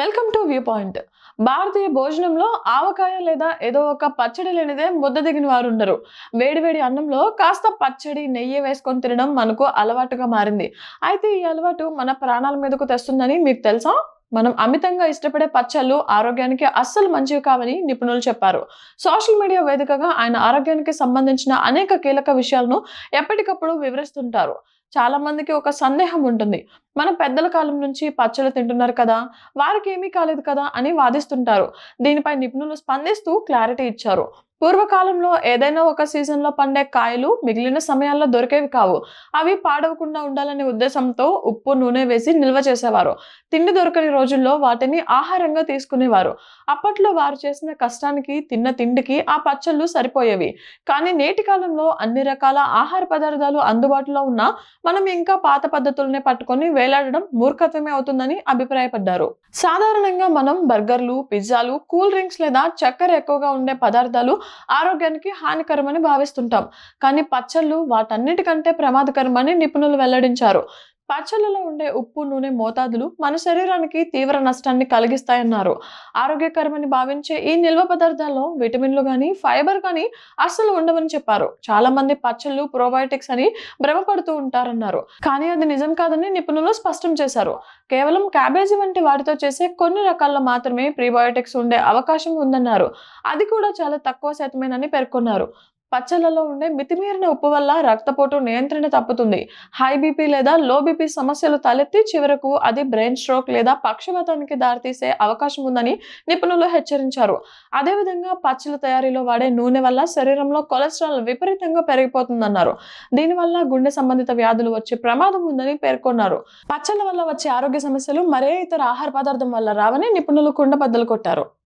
Welcome to view point. భారతీయ భోజనంలో ఆవకాయ లేదా ఏదో ఒక పచ్చడి లేనిదే ముద్ద దిగిన వారు ఉండరు. వేడివేడి అన్నంలో కాస్త పచ్చడి, నెయ్యి వేసుకొని తినడం మనకు అలవాటుగా మారింది. అయితే ఈ అలవాటు మన ప్రాణాల మీదకు తెస్తుందని మీకు తెలుసా? మనం అమితంగా ఇష్టపడే పచ్చళ్ళు ఆరోగ్యానికి అస్సలు మంచివి కావని నిపుణులు చెప్పారు. సోషల్ మీడియా వేదికగా ఆయన ఆరోగ్యానికి సంబంధించిన అనేక కీలక విషయాలను ఎప్పటికప్పుడు వివరిస్తుంటారు. చాలా మందికి ఒక సందేహం ఉంటుంది. మన పెద్దల కాలం నుంచి పచ్చళ్ళు తింటున్నారు కదా, వారికి ఏమీ కాలేదు కదా అని వాదిస్తుంటారు. దీనిపై నిపుణులు స్పందిస్తూ క్లారిటీ ఇచ్చారు. పూర్వకాలంలో ఏదైనా ఒక సీజన్లో పండే కాయలు మిగిలిన సమయాల్లో దొరికేవి కావు. అవి పాడవకుండా ఉండాలనే ఉద్దేశంతో ఉప్పు, నూనె వేసి నిల్వ చేసేవారు. తిండి దొరకని రోజుల్లో వాటిని ఆహారంగా తీసుకునేవారు. అప్పట్లో వారు చేసిన కష్టానికి, తిన్న తిండికి ఆ పచ్చళ్ళు సరిపోయేవి. కానీ నేటి కాలంలో అన్ని రకాల ఆహార పదార్థాలు అందుబాటులో ఉన్నా మనం ఇంకా పాత పద్ధతులనే పట్టుకొని వేలాడడం మూర్ఖత్వమే అవుతుందని అభిప్రాయపడ్డారు. సాధారణంగా మనం బర్గర్లు, పిజ్జాలు, కూల్ డ్రింక్స్ లేదా చక్కెర ఎక్కువగా ఉండే పదార్థాలు ఆరోగ్యానికి హానికరమని భావిస్తుంటాం. కానీ పచ్చళ్ళు వాటన్నిటికంటే ప్రమాదకరమని నిపుణులు వెల్లడించారు. పచ్చళ్ళలో ఉండే ఉప్పు, నూనె మోతాదులు మన శరీరానికి తీవ్ర నష్టాన్ని కలిగిస్తాయన్నారు. ఆరోగ్యకరమని భావించే ఈ నిల్వ పదార్థాల్లో విటమిన్లు కానీ, ఫైబర్ కానీ అస్సలు ఉండవని చెప్పారు. చాలా మంది పచ్చళ్ళు ప్రోబయోటిక్స్ అని భ్రమపడుతూ ఉంటారన్నారు. కానీ అది నిజం కాదని నిపుణులు స్పష్టం చేశారు. కేవలం క్యాబేజీ వంటి వాటితో చేసే కొన్ని రకాల్లో మాత్రమే ప్రీబయోటిక్స్ ఉండే అవకాశం ఉందన్నారు. అది కూడా చాలా తక్కువ శాతమేనని పేర్కొన్నారు. పచ్చళ్ళలో ఉండే మితిమీరిన ఉప్పు వల్ల రక్తపోటు నియంత్రణ తప్పుతుంది. హై బీపీ లేదా లో బీపీ సమస్యలు తలెత్తి చివరకు అది బ్రెయిన్ స్ట్రోక్ లేదా పక్షవాతానికి దారితీసే అవకాశం ఉందని నిపుణులు హెచ్చరించారు. అదేవిధంగా పచ్చళ్ళ తయారీలో వాడే నూనె వల్ల శరీరంలో కొలెస్ట్రాల్ విపరీతంగా పెరిగిపోతుందన్నారు. దీనివల్ల గుండె సంబంధిత వ్యాధులు వచ్చే ప్రమాదం ఉందని పేర్కొన్నారు. పచ్చళ్ళ వల్ల వచ్చే ఆరోగ్య సమస్యలు మరే ఇతర ఆహార పదార్థం వల్ల రావని నిపుణులు కుండబద్దలు కొట్టారు.